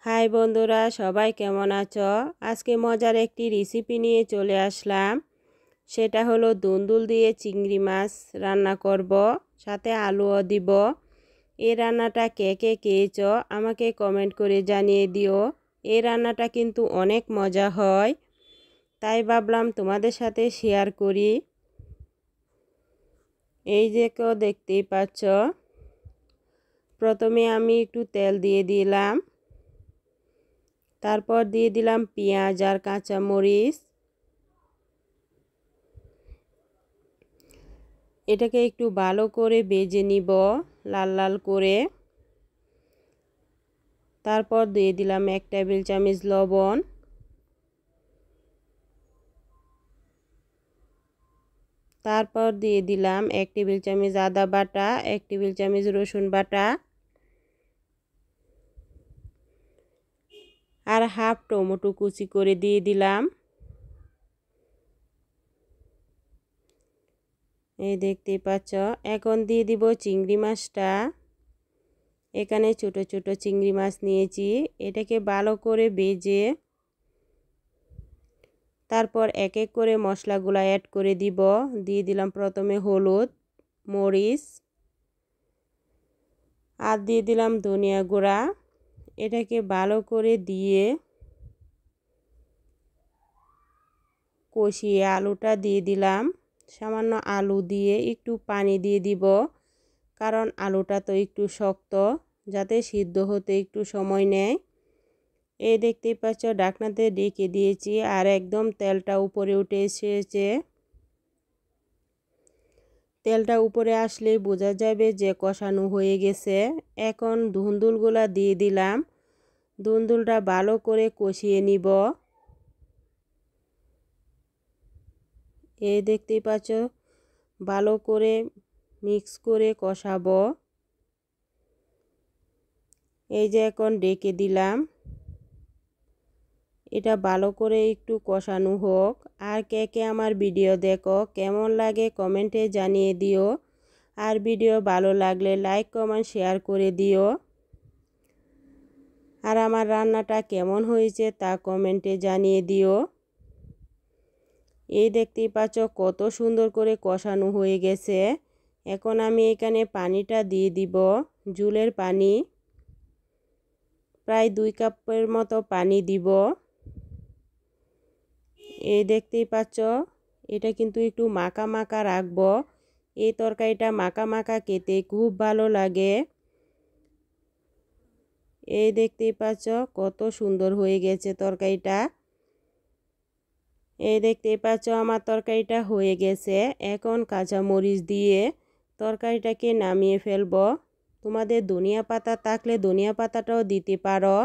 High বন্ধুরা, সবাই কেমন আছো? আজকে মজার একটি রেসিপি নিয়ে চলে আসলাম। সেটা হলো দুন্দুল দিয়ে চিংড়ি মাছ রান্না করব, সাথে আলুও দিব। এই রান্নাটা কে কে খেয়েছো আমাকে কমেন্ট করে জানিয়ে দিও। এই রান্নাটা কিন্তু অনেক মজা হয়, তাই ভাবলাম তোমাদের সাথে শেয়ার করি। এই যে কেউ দেখতেই পাচ্ছ, প্রথমে আমি একটু তেল দিয়ে দিলাম, তারপর দিয়ে দিলাম পেঁয়াজ আর কাঁচামরিচ। এটাকে একটু ভালো করে ভেজে নিব, লাল লাল করে। তারপর দিয়ে দিলাম 1 টেবিল চামচ লবণ। তারপর দিয়ে দিলাম 1 টেবিল চামচ আদা বাটা, 1 টেবিল চামচ রসুন বাটা আর হাফ টমেটো কুচি করে দিয়ে দিলাম। এই দেখতেই পাচ্ছ। এখন দিয়ে দিব চিংড়ি মাছটা। এখানে ছোট ছোট চিংড়ি মাছ নিয়েছি। এটাকে ভালো করে ভেজে তারপর এক এক করে মশলাগুলো অ্যাড করে দিব। দিয়ে দিলাম প্রথমে হলুদ, মরিচ আর দিয়ে দিলাম ধনিয়া গুঁড়া। এটাকে ভালো করে দিয়ে কষিয়ে আলুটা দিয়ে দিলাম। সামান্য আলু দিয়ে একটু পানি দিয়ে দিব, কারণ আলুটা তো একটু শক্ত, যাতে সিদ্ধ হতে একটু সময় নেয়। এই দেখতেই পাচ্ছ, ঢাকনাতে ঢেকে দিয়েছি আর একদম তেলটা উপরে উঠে এসেছে। তেলটা উপরে আসলেই বোঝা যাবে যে কষানো হয়ে গেছে। এখন ধুন্দুলগুলা দিয়ে দিলাম। ধুন্দুলটা ভালো করে কষিয়ে নিব। এই দেখতেই পাচ্ছ, ভালো করে মিক্স করে কষাবো। এই যে এখন ঢেকে দিলাম। এটা ভালো করে একটু কষানো হোক। আর কে কে আমার ভিডিও দেখো, কেমন লাগে কমেন্টে জানিয়ে দিও। আর ভিডিও ভালো লাগলে লাইক কমেন্ট শেয়ার করে দিও। আর আমার রান্নাটা কেমন হয়েছে তা কমেন্টে জানিয়ে দিও। এই দেখতেই পাচ্ছ কত সুন্দর করে কষানো হয়ে গেছে। এখন আমি এখানে পানিটা দিয়ে দিব, ঝোলের পানি। প্রায় 2 কাপের মতো পানি দিব। এই দেখতেই পাচ্ছ, এটা কিন্তু একটু মাখা মাখা রাখবো। এই তরকারিটা মাখা মাখা খেতে খুব ভালো লাগে। এই দেখতেই পাচ্ছ কত সুন্দর হয়ে গেছে তরকারিটা। এই দেখতেই পাচ্ছ আমার তরকারিটা হয়ে গেছে। এখন কাঁচামরিচ দিয়ে তরকারিটাকে নামিয়ে ফেলবো। তোমাদের ধনিয়া পাতা থাকলে ধনিয়া পাতাটাও দিতে পারো।